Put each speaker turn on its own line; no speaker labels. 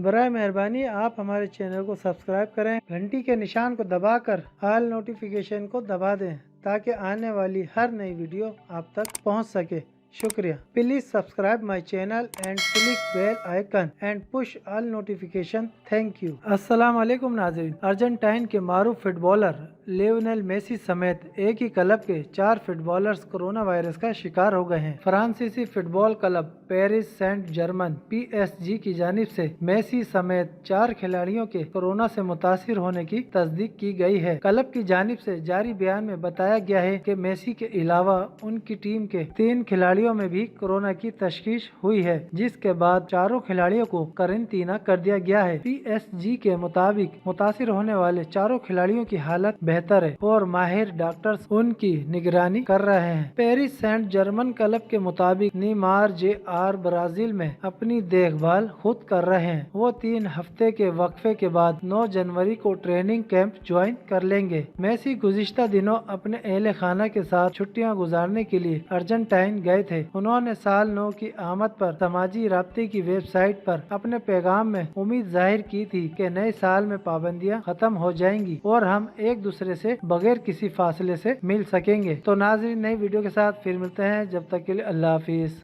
برائے مہربانی آپ ہمارے چینل کو سبسکرائب کریں، گھنٹی کے نشان کو دبا کر آل نوٹیفیکیشن کو دبا دیں تاکہ آنے والی ہر نئی ویڈیو آپ تک پہنچ سکے۔ شکریہ۔ Please subscribe my channel and click bell icon and push all notification. Thank you. السلام علیکم ناظرین۔ ارجنٹائن کے معروف فٹ بالر لیونیل میسی سمیت ایک ہی کلب کے 4 فٹ بالرز کورونا وائرس کا شکار ہو گئے ہیں۔ فرانسیسی football club Paris Saint Germain PSG کی جانب سے میسی سمیت 4 کھلاڑیوں کے کورونا سے متاثر ہونے کی تصدیق کی گئی ہے۔ کلب کی جانب سے جاری بیان میں بتایا گیا ہے کہ میسی کے علاوہ ان کی ٹیم کے 3 کھلاڑیوں میں بھی کورونا کی تشخیص ہوئی ہے، جس کے بعد چاروں کھلاڑیوں کو قرنطینہ کر دیا گیا ہے۔ PSG کے مطابق متاثر ہونے والے چاروں کھلاڑیوں کی حالت بہتر ہے اور ماہر ڈاکٹرز ان کی نگرانی کر رہے ہیں۔ پیرس سینٹ جرمن کلب کے مطابق نیمار JR برازیل میں اپنی دیکھ بھال خود کر رہے ہیں۔ وہ 3 ہفتے کے وقفے کے بعد 9 جنوری کو ٹریننگ کیمپ جوائن کر لیں گے۔ میسی گزشتہ دنوں اپنے اہل خانہ کے ساتھ چھٹیاں گزارنے کے لیے ارجنٹائن گئے تھے۔ انہوں نے سال نو کی آمد پر سماجی رابطے کی ویب سائٹ پر اپنے پیغام میں امید ظاہر کی تھی کہ نئے سال میں پابندیاں ختم ہو جائیں گی اور ہم ایک دوسرے سے بغیر کسی فاصلے سے مل سکیں گے۔ تو ناظرین، نئی ویڈیو کے ساتھ پھر ملتے ہیں، جب تک کے لیے اللہ حافظ۔